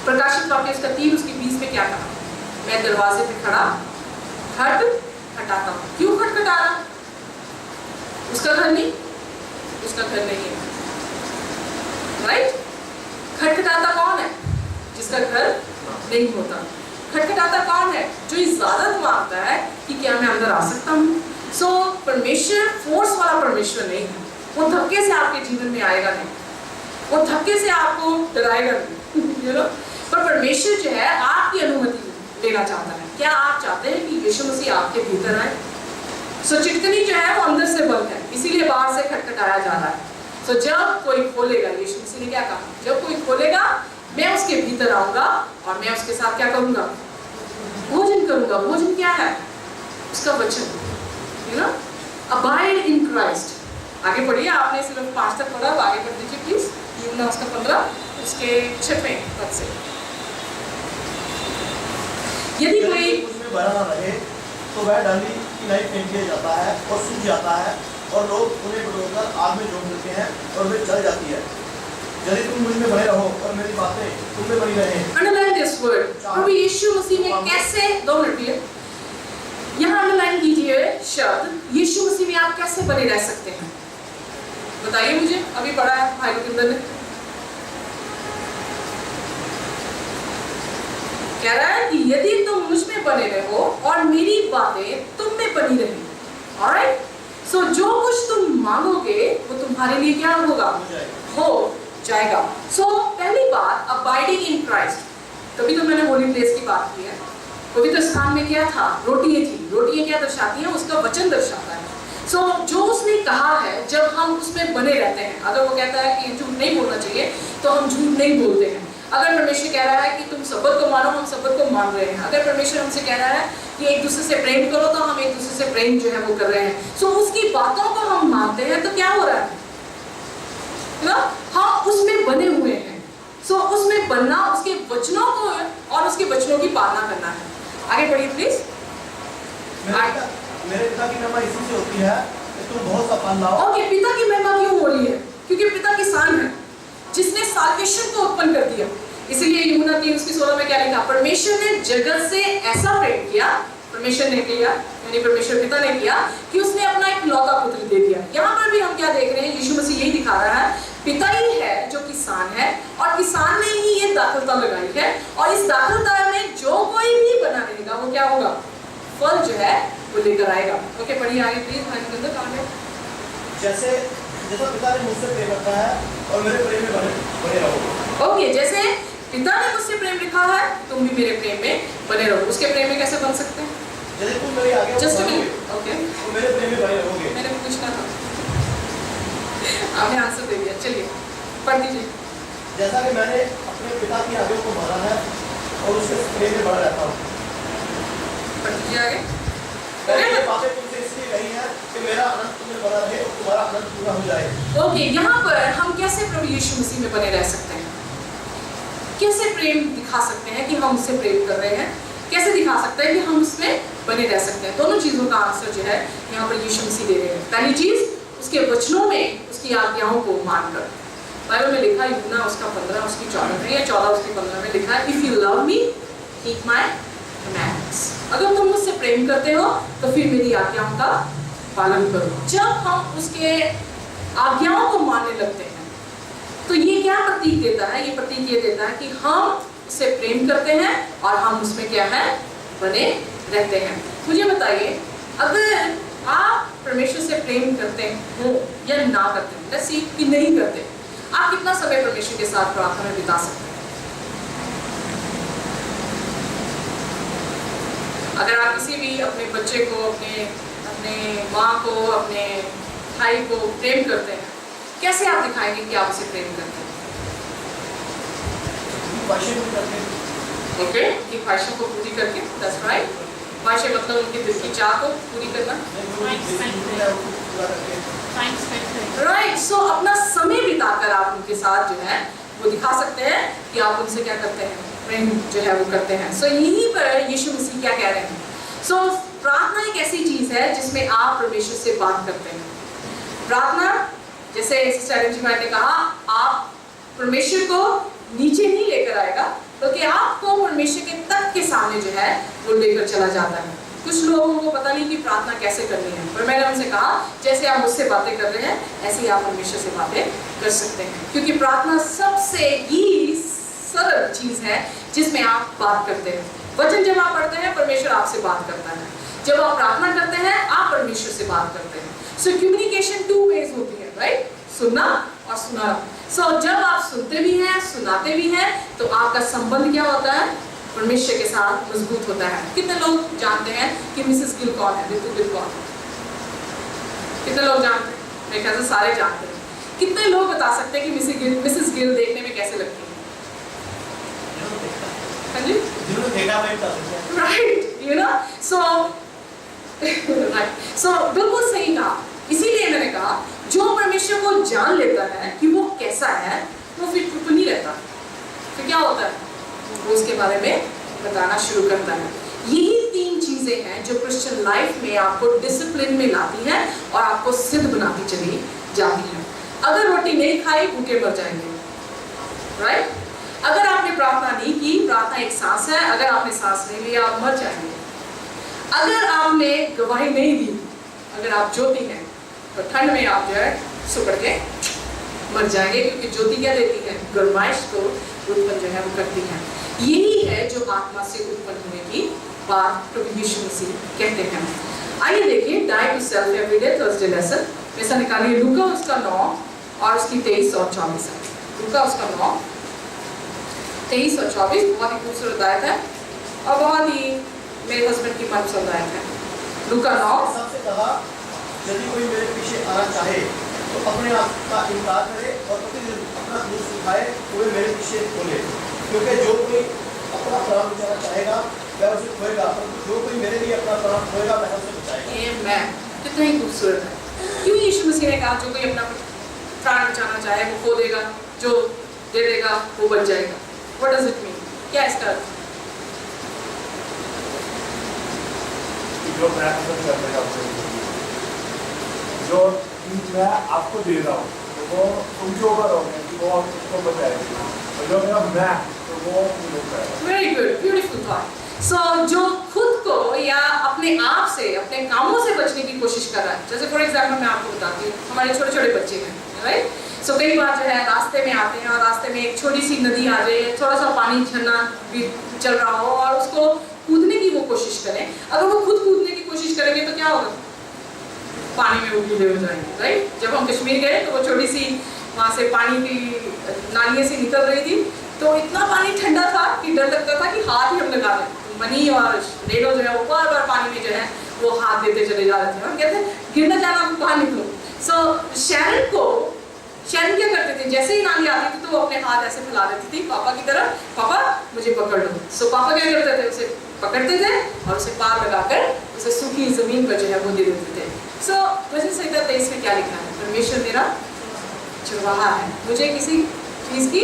प्रकाशित वाक्य उसका 3 उसके 20 में क्या कहा? मैं दरवाजे पे खड़ा खटखटाता हूँ। क्यों खटखटाना? उसका घर नहीं, उसका घर नहीं है, राइट? खटखटाता कौन है? जिसका घर नहीं होता। खटखटाता कौन है? जो इजाजत मांगता है कि क्या मैं अंदर आ सकता हूँ। सो परमेश्वर फोर्स वाला परमेश्वर नहीं है, वो धक्के से आपके जीवन में आएगा नहीं, वो धक्के से आपको डराएगा नहीं, यू नो। पर परमेश्वर जो है आपकी अनुमति लेना चाहता है। क्या आप चाहते हैं कि यीशु मसीह आपके भीतर आए? सो चिटकनी जो है वो अंदर से बंद है, इसीलिए बाहर से खटखटाया जा रहा है। सो जब कोई खोलेगा, यीशु मसीह ने क्या कहा? जब कोई खोलेगा मैं उसके भीतर आऊंगा और मैं उसके साथ क्या करूंगा? भोजन करूंगा। भोजन क्या है? उसका वचन, you know, abide in Christ. आगे पढ़िए, आपने सिर्फ 5 तक पढ़ा, आगे पढ़ दीजिए प्लीज। यूहन्ना उसका 15 उसके 6वें पद से। यदि कोई
उसमें बना ना रहे तो वह डाली की लाइफ फेंक दिया जाता है और सूख जाता है, और लोग उन्हें बटोरकर आग में झोंक देते हैं और वे जल जाती है। यदि तुम मुझ में बने रहो और मेरी बातें तुम में बनी रहे।
Underline this word. प्रभु यीशु मसीह ने कैसे, 2 मिनट लिए यहाँ अंडरलाइन कीजिए शब्द यीशु मसीह में आप कैसे बने रह सकते हैं? बताइए मुझे। अभी पढ़ा है भाई लोकेंद्र ने, कह रहा है कि यदि तुम मुझ में बने रहो और मेरी बातें तुम में बनी रही, ऑलराइट? सो जो कुछ तुम मांगोगे वो तुम्हारे लिए क्या होगा? हो जाएगा। सो पहली बात, अबाइडिंग इन क्राइस्ट। तभी तो मैंने होली प्लेस की बात की है। पवित्र स्थान में क्या था? रोटियां थी। रोटियां क्या दर्शाती हैं? उसका वचन दर्शाता है। सो जो उसने कहा है, जब हम उसमें बने रहते हैं, अगर वो कहता है कि झूठ नहीं बोलना चाहिए तो हम झूठ नहीं बोलते हैं। अगर परमेश्वर कह रहा है कि तुम सबत को मानो, हम सबत को मान रहे हैं। अगर परमेश्वर हमसे कह रहा है कि एक दूसरे से प्रेम करो, तो हम एक दूसरे से प्रेम जो है वो कर रहे हैं। सो उसकी बातों को हम मानते हैं, तो क्या हो रहा है ना? हम उसमें बने हुए हैं। सो उसमें बनना, उसके वचनों को और उसके वचनों की पालना करना है। आगे बढ़िए प्लीज।
मेरे पिता की महिमा इसी से होती है कि तुम बहुत सा फल लाओ।
ओके, पिता की महिमा क्यों हो रही है? क्योंकि पिता किसान है जिसने साल्वेशन को उत्पन्न कर दिया। इसीलिए यूहन्ना 3 उसकी 16 में क्या लिखा? परमेश्वर ने जगत से ऐसा प्रेम किया, परमेश्वर ने किया, यानी परमेश्वर पिता ने किया, कि उसने अपना एक लौता पुत्र दे दिया। यहाँ पर भी हम क्या देख रहे हैं? यीशु मसीह यही दिखा रहा है, पिता ही है जो किसान है, और किसान ने ही ये दाखलता लगाई है, और इस दाखलता में जो कोई भी बना रहेगा वो क्या होगा? फल जो है वो लेकर आएगा। ओके, पढ़िए आगे प्लीज।
जैसे पिता ने मुझसे प्रेम रखा है और मेरे प्रेम में बने रहो।
ओके, जैसे पिता ने मुझसे प्रेम रखा है तुम भी मेरे प्रेम में बने रहो। उसके प्रेम में कैसे बन सकते हैं?
यदि तुम मेरी आज्ञा
जस्ट
मानोगे,
ओके,
तो मेरे प्रेम में बने रहोगे।
मैंने पूछना था, आपने आंसर दे दिया। चलिए पढ़ दीजिए।
जैसा कि मैंने अपने पिता की आज्ञा को माना है और उसके प्रेम में बना रहता हूँ।
पढ़ दीजिए आगे।
मैंने ये बातें तुमसे इसलिए कही है कि मेरा आनंद तुम्हें बना रहे और तुम्हारा आनंद पूरा हो जाए।
ओके, यहाँ पर हम कैसे प्रभु यीशु मसीह में बने रह सकते हैं? कैसे प्रेम दिखा सकते हैं कि हम उससे प्रेम कर रहे हैं? कैसे दिखा सकते हैं कि हम उसमें बने रह सकते हैं? दोनों चीजों का आंसर जो है यहाँ पर यीशु मसीह दे रहे हैं। पहली चीज, उसके वचनों में उसकी आज्ञाओं को मानकर। बाइबल में लिखा है, यूहन्ना उसका 15 उसकी 14 में या 14 उसकी 15 में लिखा है, if you love me keep my commands. अगर तुम मुझसे प्रेम करते हो तो फिर मेरी आज्ञाओं का पालन करो। जब हम उसके आज्ञाओं को मानने लगते हैं तो ये क्या प्रतीक देता है? ये प्रतीक ये देता है कि हम उससे प्रेम करते हैं और हम उसमें क्या है? बने रहते हैं। मुझे बताइए, अगर आप परमेश्वर से प्रेम करते हो या ना करते हो, लेट्स सी कि नहीं करते, आप कितना समय परमेश्वर के साथ प्रार्थना में बिता सकते हैं? अगर आप किसी भी अपने बच्चे को, अपने माँ को, अपने भाई को प्रेम करते हैं, कैसे आप दिखाएंगे कि आप उसे प्रेम करते हैं? ओके, की ख्वाहिशों को पूरी करके, दैट्स राइट। ख्वाहिशें मतलब उनके दिल की चाह को पूरी करना, राइट। सो अपना समय बिताकर आप उनके साथ जो है वो दिखा सकते हैं कि आप उनसे क्या करते हैं, प्रेम जो है वो करते हैं। सो यहीं पर यीशु मसीह क्या कह रहे हैं? सो प्रार्थना एक ऐसी चीज है जिसमें आप परमेश्वर से बात करते हैं। प्रार्थना, जैसे सिस्टर एलन जी ने कहा, आप परमेश्वर को नीचे नहीं लेकर आएगा, बल्कि आपको परमेश्वर के तख्त के सामने जो है वो लेकर चला जाता है। कुछ लोगों को पता नहीं कि प्रार्थना कैसे करनी है, पर मैंने उनसे कहा जैसे आप मुझसे बातें कर रहे हैं ऐसे ही आप परमेश्वर से बातें कर सकते हैं, क्योंकि प्रार्थना सबसे ही सरल चीज है जिसमें आप बात करते हैं। वचन जब आप पढ़ते हैं, परमेश्वर आपसे बात करता है। जब आप प्रार्थना करते हैं, आप परमेश्वर से बात करते हैं। सो कम्युनिकेशन 2 वेज होती है, राइट? सुनना और सुनाना। सो जब आप सुनते भी हैं, सुनाते भी हैं, तो आपका संबंध क्या होता है? परमेश्वर के साथ मजबूत होता है। कितने लोग जानते हैं कि मिसेस गिल कौन है? ऋतु गिल कौन है? कितने लोग जानते हैं? मेरे ख्याल से सारे जानते हैं। कितने लोग बता सकते हैं कि मिसेस गिल देखने में कैसे लगती है? हाँ जी, right, you know. So right, so बिल्कुल सही कहा। इसीलिए मैंने कहा जो परमेश्वर को जान लेता है कि वो कैसा है, वो फिर चुप नहीं रहता। फिर क्या होता है? वो उसके बारे में बताना शुरू करता है। यही 3 चीजें हैं जो क्रिश्चियन लाइफ में आपको डिसिप्लिन में लाती हैं और आपको सिद्ध बनाती चली जाती हैं। अगर रोटी नहीं खाई, भूखे मर जाएंगे, राइट? अगर आपने प्रार्थना नहीं की, प्रार्थना एक सांस है, अगर आपने सांस नहीं लिया, आप मर जाएंगे। अगर आपने गवाही नहीं दी, अगर आप ज्योति हैं, तो ठंड में आप जो है सुकड़ के मर जाएंगे, क्योंकि ज्योति क्या देती है? गर्माइश को उत्पन्न जो है वो करती है। यही है जो आत्मा से उत्पन्न होने की बात प्रभु यीशु मसीह कहते हैं। आइए देखिए, die to self everyday Thursday lesson. ऐसा निकालिए लूका उसका 9 और उसकी 23 और 24 है। लूका उसका 9, 23 और 24 बहुत ही खूबसूरत आयत है और बहुत ही मेरे हस्बैंड की मनपसंद आयत है। लूका 9।
सबसे कहा, यदि कोई मेरे पीछे आना चाहे तो अपने आप का इनकार करे और प्रतिदिन अपना क्रूस उठाए कोई मेरे पीछे बोले, क्योंकि जो कोई अपना प्राण बचाना चाहेगा वह उसे खोएगा, परंतु जो कोई मेरे लिए अपना प्राण खोएगा वह उसे बचाएगा।
आमीन। कितना ही खूबसूरत है। क्यों यीशु मसीह ने कहा जो कोई अपना प्राण बचाना चाहे वो खो देगा, जो दे देगा वो बच जाएगा? What does it mean? क्या इसका अर्थ?
जो मैं जो मैं आपको दे रहा हूँ तो वो उनके ऊपर होगा कि वो उसको बचाएगी, और जो मेरा मैं तो वो बचाएगा।
Very good, beautiful thought. So जो खुद को या अपने आप से, अपने कामों से बचने की कोशिश कर रहा है, जैसे फॉर एग्जाम्पल मैं आपको बताती हूँ, हमारे छोटे छोटे बच्चे हैं, राइट? सो कई बार जो है रास्ते में आते हैं और रास्ते में एक छोटी सी नदी आ जाए, थोड़ा सा पानी झरना भी चल रहा हो और उसको कूदने की वो कोशिश करें। अगर वो खुद कूदने की कोशिश करेंगे तो क्या होगा? पानी में वो कूदे हो जाएंगे, राइट? जब हम कश्मीर गए तो वो छोटी सी वहाँ से पानी की नालियों से निकल रही थी, तो इतना पानी ठंडा था कि डर लगता था कि हाथ ही हम लगा दें। मनी और रेडो जो है वो बार बार पानी में जो है वो हाथ देते चले जा रहे थे। हम कहते गिर न जाना, बाहर निकलो। सो शैरन क्या करते थे, जैसे ही नाली आती थी तो वो अपने हाथ ऐसे फैला देती थी पापा की तरफ, पापा मुझे पकड़ लो। सो पापा क्या करते थे, उसे पकड़ते थे और उसे पार लगाकर उसे सूखी जमीन पर जो है वो दे देते थे। सो वचन संहिता 23 में क्या लिखा है? परमेश्वर मेरा चरवाहा है, मुझे किसी चीज की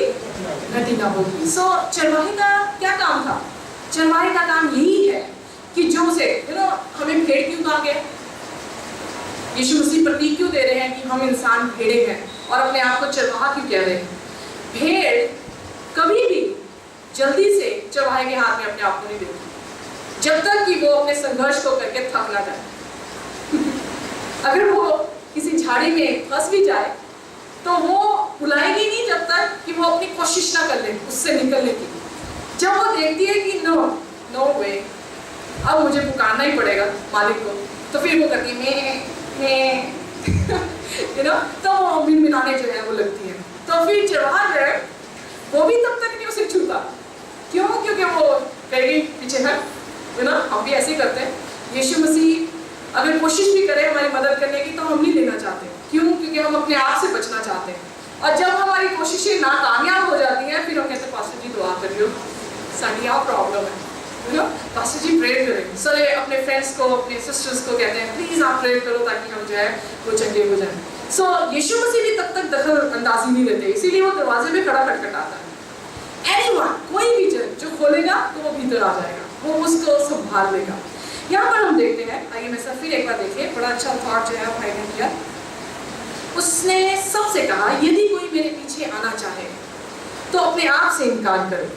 घटी ना होगी। सो चरवाहे का क्या काम था? चरवाहे का काम यही है कि जो से हमें भेड़ क्यों कहा गया? यीशु मसीह प्रतीक क्यों दे रहे हैं कि हम इंसान भेड़े हैं और अपने आप को चरवाहा क्यों कह रहे हैं? भेड़ कभी भी जल्दी से चरवाहे के हाथ में अपने आप को नहीं देती जब तक कि वो अपने संघर्ष को करके थक ना जाए। अगर वो किसी झाड़ी में फंस भी जाए तो वो बुलाएगी नहीं जब तक कि वो अपनी कोशिश ना कर ले उससे निकलने की। जब वो देखती है कि नो वे अब मुझे पुकारना ही पड़ेगा मालिक को। तो फिर वो करती है मैं यू नो, तो मिनमिनाने जो है वो लगती है। तो फिर चरवाहा जो है वो भी तब तक नहीं उसे छूता। क्यों? क्योंकि वो कहेगी पीछे है, यू नो। हम भी ऐसे ही करते हैं। यीशु मसीह अगर कोशिश भी करे हमारी मदद करने की तो हम नहीं लेना चाहते। क्यों? क्योंकि हम अपने आप से बचना चाहते हैं। और जब हमारी कोशिशें नाकामयाब हो जाती हैं फिर हम कहते हैं पास्टर जी दुआ करियो, साड़ी क्या प्रॉब्लम है, you know, pastor ji pray करें। सारे अपने फ्रेंड्स को, अपने सिस्टर्स को कहते हैं प्लीज आप प्रे करो ताकि हम जो है वो चंगे हो जाए। सो यीशु मसीह भी तब तक दखल अंदाजी नहीं लेते, इसीलिए वो दरवाजे में खड़ा खटखटाता है। एनीवन, कोई भी जो खोलेगा तो वो भीतर आ जाएगा, वो उसको संभाल लेगा। यहाँ पर हम देखते हैं, आइए मैं सब फिर एक बार देखिए, बड़ा अच्छा थॉट जो है भाई ने किया। उसने सबसे कहा यदि कोई मेरे पीछे आना चाहे तो अपने आप से इनकार करे।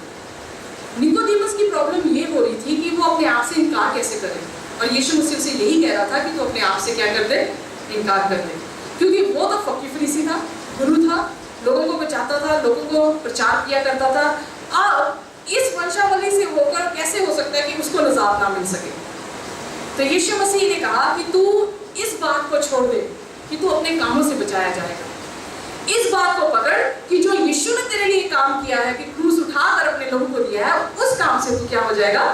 निकोदेमुस की प्रॉब्लम ये हो रही थी कि वो अपने आप से इनकार कैसे करे, और यीशु मसीह से यही कह रहा था कि तू अपने आप से क्या कर दे, इनकार कर दे। क्योंकि वो तो फकीर फरीसी था, गुरु था, लोगों को बचाता था, लोगों को प्रचार किया करता था। अब इस वंशावली से होकर कैसे हो सकता है कि उसको निजात ना मिल सके? तो यीशु मसीह ने कहा कि तू इस बात को छोड़ दे कि तू अपने कामों से बचाया जाएगा। इस बात को पकड़ कि जो यीशु ने तेरे लिए काम किया है कि क्रूस उठाकर अपने लोगों को दिया है, उस काम से तू क्या हो जाएगा,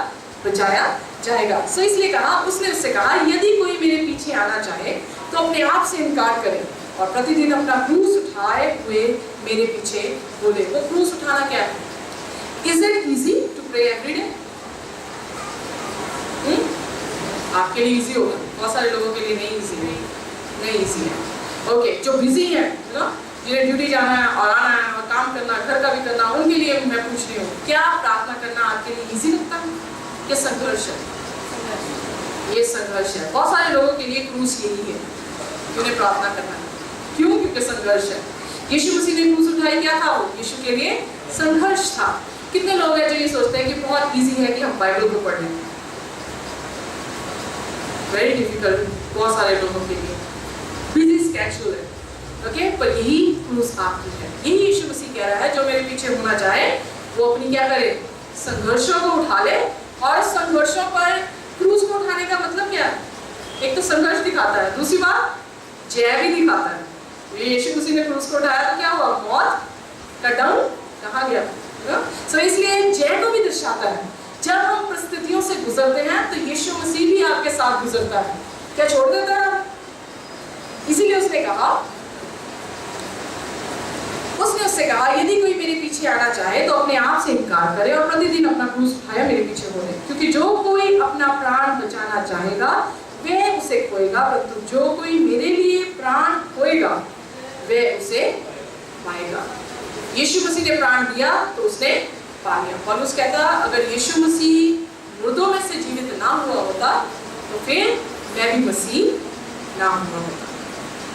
बचाया जाएगा। सो इसलिए कहा, उसने उससे कहा यदि कोई मेरे पीछे आना चाहे तो अपने आप से इनकार करे और प्रतिदिन अपना क्रूस उठाए हुए मेरे पीछे बोले। वो क्रूस उठाना क्या है? Is it easy to pray every day? आपके लिए इजी होगा, बहुत सारे लोगों के लिए नहीं इजी है, नहीं इजी है। ओके, जो बिजी है ना, जिन्हें ड्यूटी जाना है और आना है और काम करना, घर का भी करना, उनके लिए मैं पूछ रही हूँ, क्या प्रार्थना करना आपके लिए इजी लगता है? क्या संघर्ष है? ये संघर्ष है। बहुत सारे लोगों के लिए क्रूस यही है, उन्हें प्रार्थना करना है। क्यों? क्योंकि संघर्ष है। यीशु मसीह ने क्रूस उठाई, क्या था वो? यीशु के लिए संघर्ष था। कितने लोग हैं जो ये सोचते हैं कि बहुत इजी है कि हम बाइबल को पढ़ लें? वेरी डिफिकल्ट बहुत सारे लोगों के लिए, बिजी स्केड्यूल है। ओके, पर यही क्रूस आपकी है। यही यीशु मसीह कह रहा है, जो मेरे पीछे होना चाहे वो अपनी क्या करे, संघर्षों को उठा ले। और संघर्षों पर क्रूस को उठाने का मतलब क्या है? एक तो संघर्ष दिखाता है, दूसरी बात जय भी दिखाता है। यीशु मसीह ने क्रूस को उठाया तो क्या हुआ? मौत का डंक कहाँ गया? सो इसलिए जय को भी दर्शाता है। जब हम परिस्थितियों से गुजरते हैं तो यीशु मसीह भी आपके साथ गुजरता है, क्या छोड़ देता है? इसीलिए उससे कहा यदि कोई मेरे पीछे आना चाहे तो अपने आप से इनकार करे और प्रतिदिन अपना क्रूस उठाए मेरे पीछे हो ले। क्योंकि जो कोई अपना प्राण बचाना चाहेगा वह उसे खोएगा, परंतु जो कोई मेरे लिए प्राण खोएगा वह उसे पाएगा। यीशु मसीह ने प्राण दिया तो उसने पा लिया। पौलुस कहता अगर यीशु मसीह मुर्दों में से जीवित ना हुआ होता तो फिर मैं भी मसीह ना हुआ होता।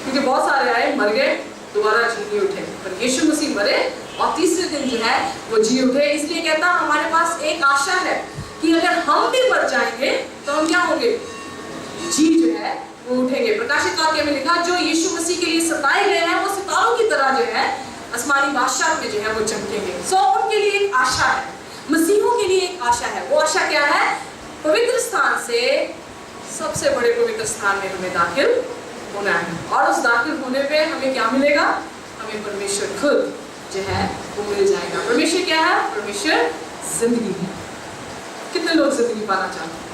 क्योंकि बहुत सारे आए, मर गए, दोबारा जी नहीं उठे, पर यीशु मसीह मरे और तीसरे दिन जो है वो जी उठे। इसलिए कहता हमारे पास एक आशा है कि अगर हम भी मर जाएंगे तो हम क्या होंगे, जी जो है वो उठेंगे। प्रकाशित वाक्य में लिखा जो यीशु मसीह के लिए सताए गए हैं वो सितारों की तरह जो है आसमानी बादशाह में जो है वो चमकेंगे। सो उनके लिए एक आशा है, मसीहों के लिए एक आशा है। वो आशा क्या है? पवित्र स्थान से सबसे बड़े पवित्र स्थान में हमें दाखिल होना है। और उस दाखिल होने पे हमें क्या मिलेगा? हमें परमेश्वर खुद जो है वो मिल जाएगा। परमेश्वर क्या है? परमेश्वर जिंदगी है। कितने लोग जिंदगी पाना चाहते हैं?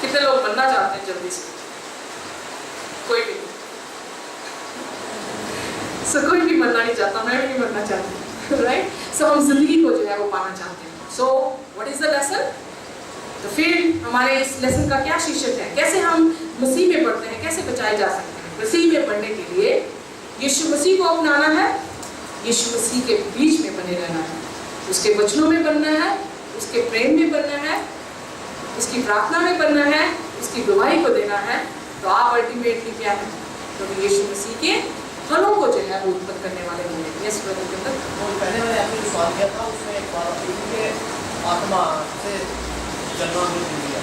कितने लोग बनना चाहते हैं जल्दी से? कोई भी नहीं। सो कोई भी मरना नहीं चाहता, मैं भी नहीं मरना चाहती, राइट? सो हम जिंदगी को जो है वो पाना चाहते हैं। So what is the lesson? तो फिर हमारे इस लेसन का क्या शीर्षक है? कैसे हम मसीह में बढ़ते हैं, कैसे बचाए जा सकते हैं? मसीह में बढ़ने के लिए यीशु मसीह को अपनाना है, यीशु मसीह के बीच में बने रहना है, उसके वचनों में बनना है, उसके प्रेम में बनना है, उसकी प्रार्थना में बनना है, उसकी गवाही को देना है। तो आप अल्टीमेटली क्या है? तो यीशु मसीह के फलों को जो है वो उत्पन्न करने वाले होंगे। यस ब्रदर के अंदर
पहले मैंने आपको जो सवाल किया था उसमें एक बात थी कि आत्मा से जन्मा मिल गया,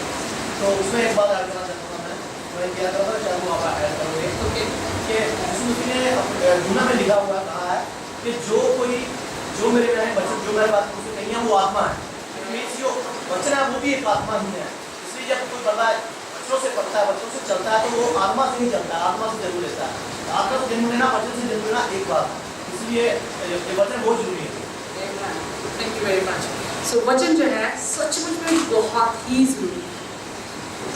तो उसमें एक बात ऐड करना चाहता था मैं क्या था, शायद वो आप ऐड करोगे। ओके, कि उसने यूना में लिखा हुआ कहा है कि जो मेरे में है बच्चे, जो मेरे बात उसे नहीं है वो आत्मा है। मीन्स जो वचन है वो भी एक आत्मा ही है। इसलिए जब कोई बंदा बच्चों से पढ़ता है, बच्चों से चलता है, तो वो आत्मा से नहीं चलता है, आत्मा से जन्म लेता है। आत्मा से जन्म लेना, वचन से जन्म लेना एक बात है। इसलिए ये वचन बहुत जरूरी है।
Thank you very much. So वचन जो है सचमुच में बहुत ही जरूरी है।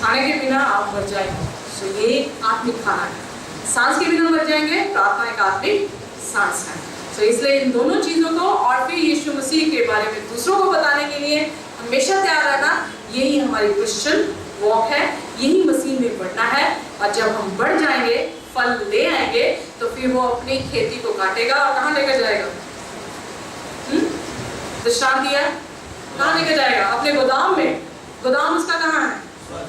खाने के बिना आप मर जाएंगे, सो ये आत्मिक खाना है। सांस के बिना मर जाएंगे, प्रार्थना एक आत्मिक सांस है। सो इसलिए इन दोनों चीजों को और फिर यीशु मसीह के बारे में दूसरों को बताने के लिए हमेशा तैयार रहना, यही हमारी क्रिश्चियन वॉक है, यही मसीह में बढ़ना है। और जब हम बढ़ जाएंगे, फल ले आएंगे, तो फिर वो अपनी खेती को काटेगा और कहाँ लेकर जाएगा? दृष्टांत दिया, कहाँ लेकर जाएगा? अपने गोदाम में। गोदाम उसका कहाँ है?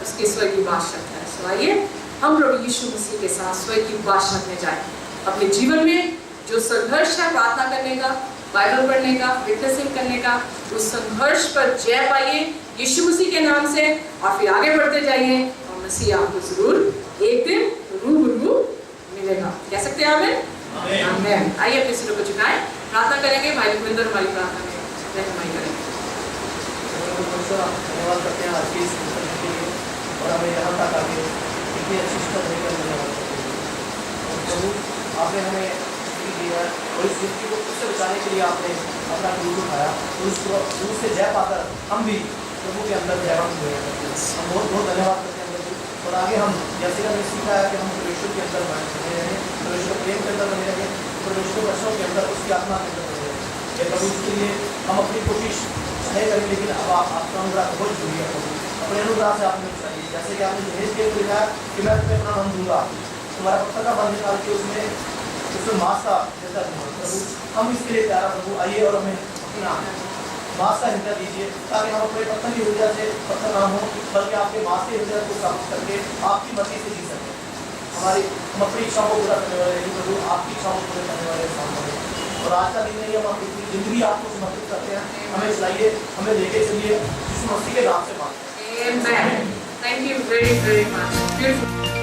उसके स्वर्ग की बादशाहत है। सो आइए हम प्रभु यीशु मसीह के साथ स्वर्ग की बादशाहत में जाए। अपने जीवन में जो संघर्ष है प्रार्थना करने का, बाइबल पढ़ने का, विटनेसिंग करने का, उस संघर्ष पर जय पाइए यीशु मसीह के नाम से, और फिर आगे बढ़ते जाइए और मसीह आपको जरूर एक दिन रूबरू मिलेगा। कह सकते हैं आमीन? आमीन। आइए अपने सिरों को झुकाएं, प्रार्थना करेंगे। भाई लखविंदर हमारी प्रार्थना में रहनुमाई करेंगे।
धन्यवाद करते हैं आज की इस संगति के लिए, और हमें यहाँ तक आगे इतनी अच्छी शिक्षा देकर धन्यवाद करते हैं। और प्रभु आपने हमें सीख दिया है, और इस जिंदगी को उससे बचाने के लिए आपने अपना क्रूस उठाया, और उसको क्रूस से जय पाकर हम भी प्रभु के अंदर जयवंत हुए हैं। हम बहुत बहुत धन्यवाद करते हैं प्रभु। और आगे हम जैसे कि हमने सीखा है कि हम परमेश्वर के अंदर बने रहें, परमेश्वर प्रेम के अंदर बने रहें, परमेश्वर वचनों के अंदर, उसकी आत्मा के अंदर बने रहें। ये प्रभु इसके लिए हम अपनी कोशिश नहीं करें, लेकिन अब आपका अनुग्रह बहुत जरूरी है प्रभु। अपने अनुग्रह से आपने चाहिए, जैसे कि आपने भेज के लिखा कि मैं तुम्हें अपना मन दूंगा, तुम्हारा पत्थर का मन निकाल के उसमें मांस का जैसा दूंगा। प्रभु हम इसके लिए तैयार प्रभु, आइए और हमें अपना मांस का हृदय दीजिए, ताकि हम अपने पत्थर की हृदय से पत्थर ना हो, बल्कि आपके मांस के हृदय को प्राप्त करके आपकी मर्जी से जी सकें। हम अपनी इच्छाओं को पूरा करने वाले नहीं प्रभु, आपकी इच्छाओं को पूरे करने वाले इंसान बने। और आज का दिन नहीं, हम अपनी जिंदगी आपको समर्पित करते हैं। हमें चलाइए, हमें लेके चलिए, यीशु मसीह के नाम से मांगते हैं।
Amen. Thank you very, very much. Beautiful.